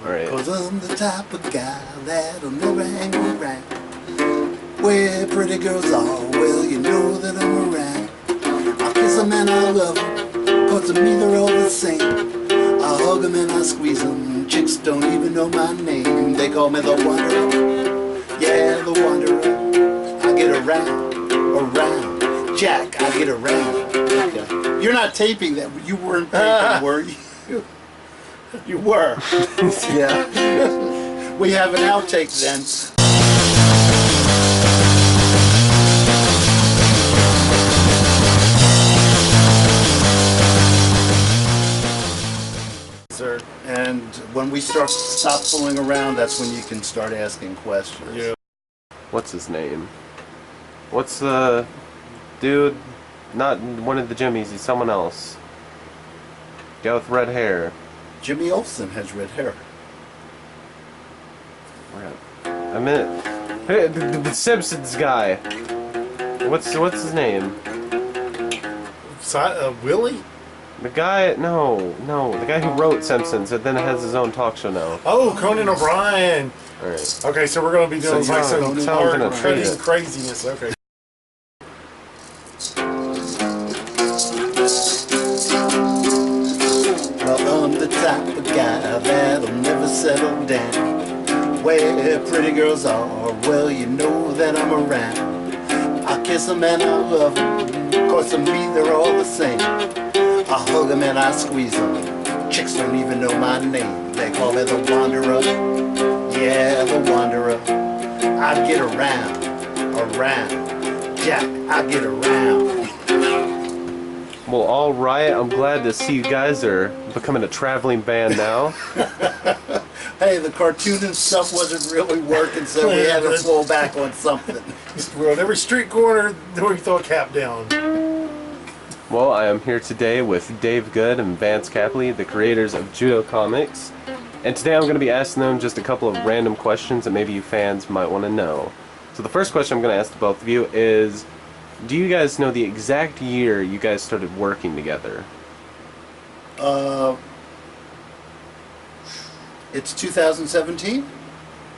Alright. Cause I'm the type of guy that'll never hang around where pretty girls are. Well, you know that I'm around. I kiss them and I love them, cause to me they're all the same. I hug them and I squeeze them, chicks don't even know my name. They call me the Wanderer, yeah, the Wanderer. I get around, Jack, I get around. Okay. You're not taping that, you weren't taping, were you? You were. Yeah. We have an outtake then. Sir. And when we stop fooling around, that's when you can start asking questions. Yeah. What's his name? What's the dude? Not one of the Jimmys, he's someone else. Guy with red hair. Jimmy Olsen has red hair. I meant the Simpsons guy. What's his name? Willie? The guy, no, the guy who wrote Simpsons and then has his own talk show now. Oh, Conan O'Brien. All right. Okay, so we're going to be doing So like some Conan craziness. Okay. Well, I'm the type of guy that'll never settle down where pretty girls are. Well, you know that I'm around. I kiss them and I love them, cause to me they're all the same. I hug them and I squeeze them, chicks don't even know my name. They call me the Wanderer, yeah, the Wanderer. I get around, Jack, I get around. Well, all right. I'm glad to see you guys are becoming a traveling band now. Hey, the cartoon and stuff wasn't really working, so we had to fall back on something. We're on every street corner where you throw a cap down. Well, I am here today with Dave Goode and Vance Capley, the creators of Judo Comics. And today I'm going to be asking them just a couple of random questions that maybe you fans might want to know. So the first question I'm going to ask to both of you is, do you guys know the exact year you guys started working together? It's 2017?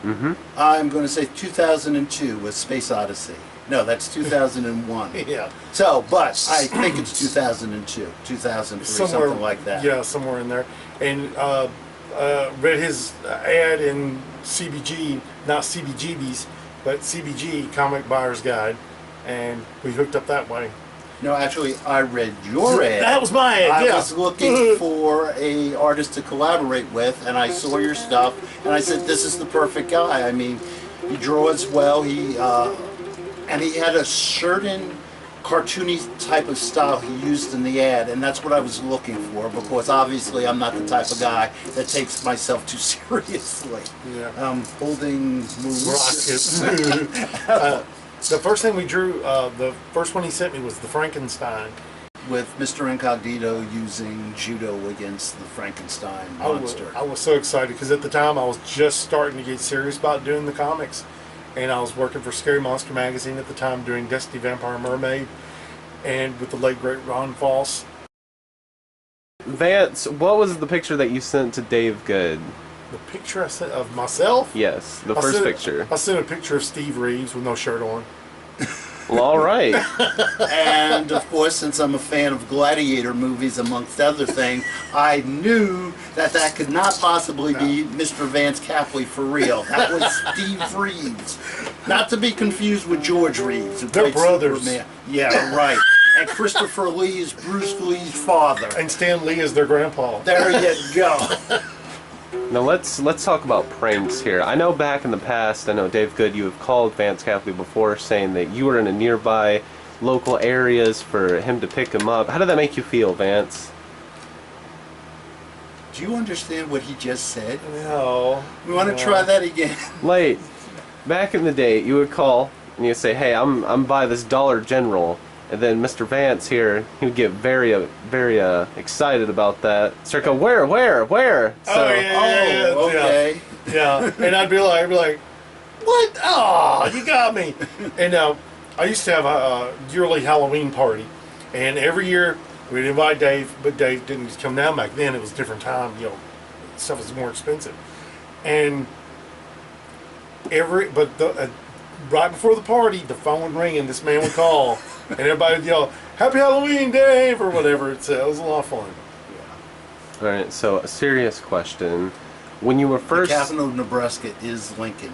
Mm-hmm. I'm going to say 2002 with Space Odyssey. No, that's 2001. Yeah. So, but I think it's 2002, 2003, something like that. Yeah, somewhere in there. And read his ad in CBG, not CBGB's, but CBG, Comic Buyer's Guide, and we hooked up that way. No, actually, I read your ad. That was my ad, yeah. I was looking for an artist to collaborate with, and I saw your stuff, and I said, this is the perfect guy. I mean, he draws well, and he had a certain cartoony type of style he used in the ad, and that's what I was looking for, because obviously I'm not the type of guy that takes myself too seriously. Yeah. Holding moves. Rockets. The first thing we drew, the first one he sent me was the Frankenstein. With Mr. Incognito using judo against the Frankenstein monster. I was so excited because at the time I was just starting to get serious about doing the comics. And I was working for Scary Monster magazine at the time doing Destiny Vampire Mermaid and with the late great Ron Foss. Vance, what was the picture that you sent to Dave Goode? The picture I sent of myself? Yes, the first picture. I sent a picture of Steve Reeves with no shirt on. Well, all right. And of course, since I'm a fan of gladiator movies, amongst other things, I knew that that could not possibly be Mr. Vance Capley for real. That was Steve Reeves. Not to be confused with George Reeves, who They're played brothers. Superman. Yeah, right. And Christopher Lee is Bruce Lee's father. And Stan Lee is their grandpa. There you go. Now let's talk about pranks here. I know back in the past, I know Dave Goode, you have called Vance Capley before saying that you were in a nearby local areas for him to pick him up. How did that make you feel, Vance? Do you understand what he just said? No. We want to try that again. Like, back in the day, you would call and you'd say, hey, I'm by this Dollar General. And then Mr. Vance here, he would get very excited about that. Start going, where? So, Okay. Yeah. And I'd be like, what? Oh, you got me. And I used to have a yearly Halloween party, and every year we'd invite Dave, but Dave didn't come down back then. It was a different time. You know, stuff was more expensive. And right before the party, the phone would ring and this man would call, and everybody would yell, "Happy Halloween, Dave," or whatever it said. It was a lot of fun. All right, so a serious question. When you were The first... capital of Nebraska is Lincoln.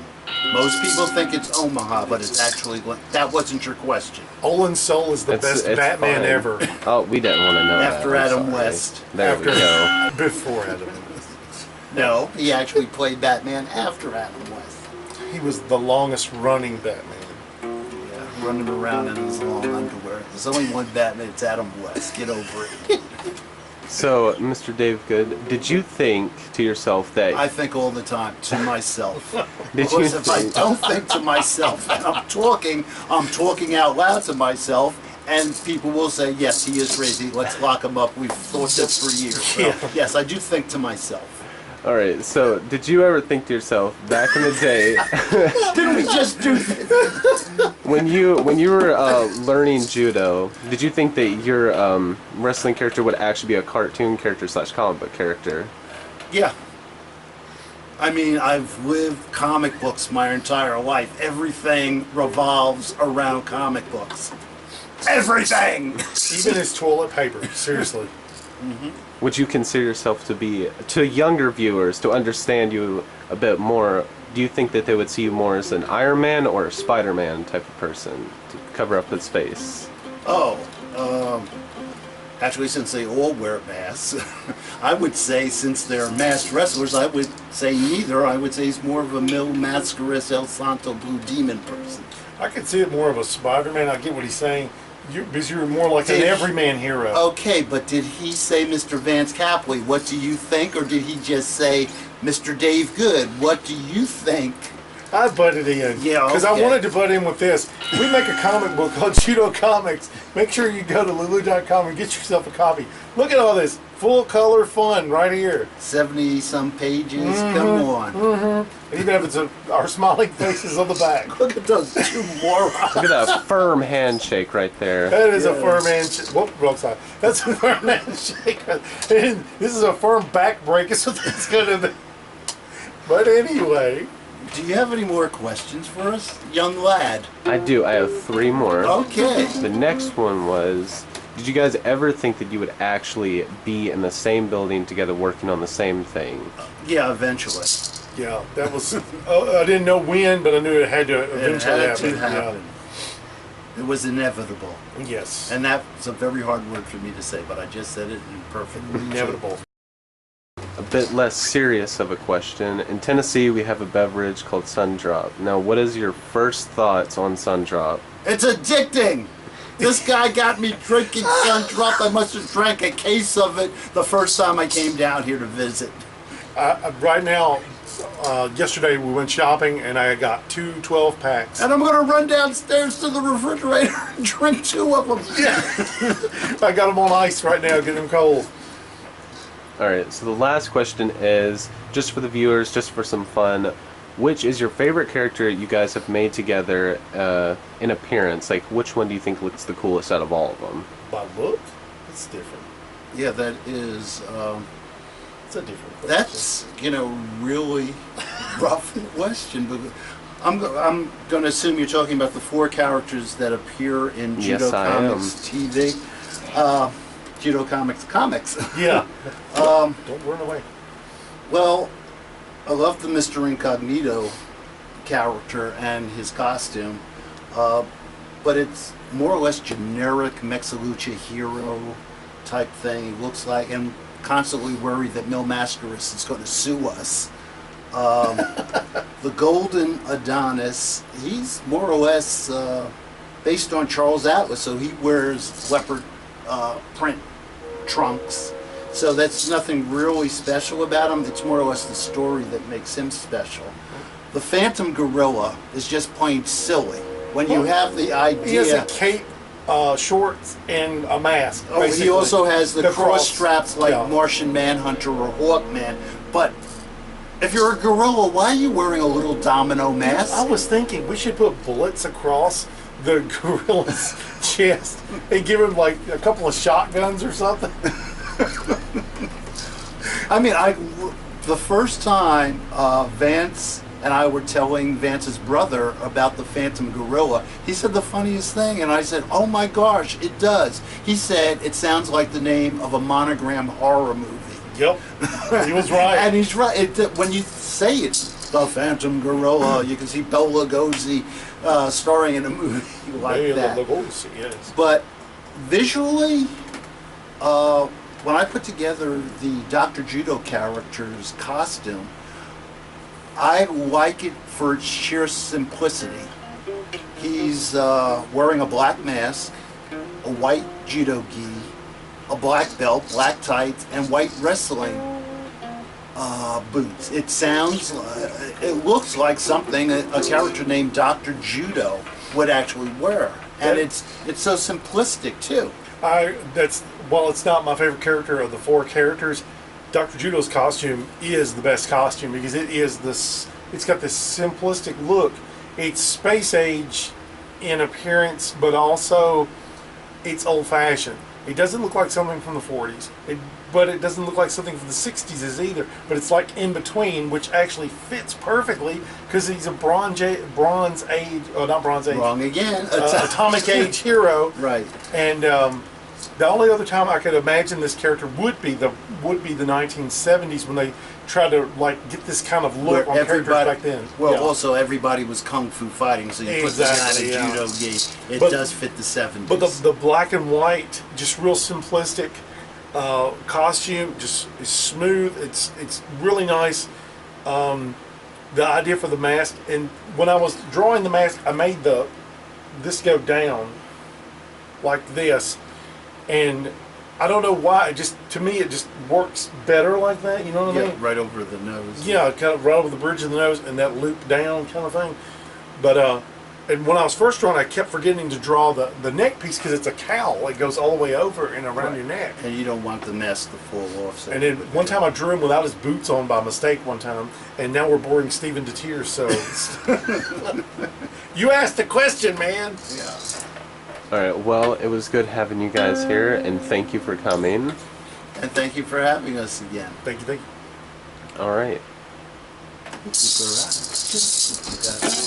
Most people think it's Omaha, but it's actually that wasn't your question. Olin Soul is the best Batman fine. ever. Oh, we didn't want to know After that. I'm Adam sorry. West. There we go. Before Adam West. No, he actually played Batman after Adam West. He was the longest running Batman. Yeah, running around in his long underwear. There's only one Batman, it's Adam West. Get over it. So, Mr. Dave Goode, did you think to yourself that... I think all the time to myself. Did you Because if I think- don't think to myself and I'm talking out loud to myself, and people will say, yes, he is crazy, let's lock him up. We've thought this for years. So, Yeah. yes, I do think to myself. All right, so did you ever think to yourself, back in the day, Didn't we just do this? when you were learning judo, did you think that your wrestling character would actually be a cartoon character / comic book character? Yeah. I mean, I've lived comic books my entire life. Everything revolves around comic books. Everything! Even his toilet paper, seriously. Would you consider yourself to be, to younger viewers, to understand you a bit more, do you think that they would see you more as an Iron Man or a Spider-Man type of person to cover up his face? Oh, actually, since they all wear masks, I would say, since they're masked wrestlers, I would say neither. I would say he's more of a Mil Mascaris El Santo Blue Demon person. I could see it more of a Spider-Man. I get what he's saying. Because you're more like an everyman hero. Okay, but did he say Mr. Vance Capley, what do you think? Or did he just say Mr. Dave Goode, what do you think? I butted in. Yeah, Because okay. I wanted to butt in with this. We make a comic book called Judo Comics. Make sure you go to lulu.com and get yourself a copy. Look at all this full color fun right here. 70-some pages, come on. And even if it's our smiling faces on the back. Look at those two morons. Look at that firm handshake right there. That is a Yes. firm handshake. Whoop, wrong side. That's a firm handshake. And this is a firm back break. Is what that's going to be. But anyway. Do you have any more questions for us, young lad? I do. I have 3 more. Okay. The next one was, did you guys ever think that you would actually be in the same building together working on the same thing? Yeah, eventually. Yeah, that was. I didn't know when, but I knew it had to It eventually had to happen. Yeah. It was inevitable. Yes. And that's a very hard word for me to say, but I just said it in perfect. Inevitable. A bit less serious of a question. In Tennessee, we have a beverage called Sundrop. Now, what is your first thoughts on Sundrop? It's addicting! This guy got me drinking Sundrop. I must have drank a case of it the first time I came down here to visit. Right now, yesterday we went shopping and I got 2 12 packs. And I'm going to run downstairs to the refrigerator and drink 2 of them. Yeah. I got them on ice right now, getting them cold. Alright, so the last question is, just for the viewers, just for some fun, which is your favorite character you guys have made together in appearance? Like, which one do you think looks the coolest out of all of them? By look, it's different. Yeah, that is... It's a different question. That's, really rough question. But I'm going to assume you're talking about the 4 characters that appear in Judo Yes, I am. Comics TV. Judo Comics. Yeah. Don't run away. Well, I love the Mr. Incognito character and his costume, but it's more or less generic Mexalucha hero type thing. He looks like, and constantly worried that Mil Mascaris is going to sue us. The Golden Adonis, he's more or less based on Charles Atlas, so he wears leopard print trunks. So that's nothing really special about him. It's more or less the story that makes him special. The Phantom Gorilla is just plain silly. When you have the idea... He has a cape, shorts, and a mask. Oh, he basically. also has the cross straps like Yeah. Martian Manhunter or Hawkman. But if you're a gorilla, why are you wearing a little domino mask? I was thinking we should put bullets across the gorilla's chest and give him like a couple of shotguns or something. I mean, The first time Vance and I were telling Vance's brother about the Phantom Gorilla, he said the funniest thing, and I said, "Oh my gosh, it does." He said it sounds like the name of a Monogram horror movie. Yep, he was right. And he's right. When you say it, the Phantom Gorilla, you can see Bela Lugosi starring in a movie like that. Lugosi, yes. But visually, when I put together the Dr. Judo character's costume, I like it for its sheer simplicity. He's wearing a black mask, a white judo gi, a black belt, black tights, and white wrestling boots. It sounds, it looks like something a character named Dr. Judo would actually wear, and it's so simplistic too. While it's not my favorite character of the 4 characters, Dr. Judo's costume is the best costume because it's got this simplistic look. It's space age in appearance, but also it's old-fashioned. It doesn't look like something from the 40s, but it doesn't look like something from the 60s either. But it's like in between, which actually fits perfectly because he's a Bronze Age, not Bronze Age. Wrong again. Atomic Age hero. Right. And the only other time I could imagine this character would be the 1970s when they tried to like get this kind of look on characters back then. Well, Yeah. also everybody was kung fu fighting, so you put Exactly, this kind yeah. of judo gi. It does fit the 70s. But the black and white, just real simplistic costume, just is smooth. It's really nice. The idea for the mask, and when I was drawing the mask, I made this go down like this, and I don't know why. To me, it just works better like that. You know what I mean? Right over the nose. Yeah, kind of right over the bridge of the nose and that loop down kind of thing. But and when I was first drawing, I kept forgetting to draw the neck piece because it's a cowl. It goes all the way over and around your neck. And you don't want the mask to fall off. So And then one time I drew him without his boots on by mistake one time, and now we're boring Steven to tears. So you asked the question, man. Yeah. Alright, well, it was good having you guys here, and thank you for coming. And thank you for having us again. Thank you. Alright. Keep her out.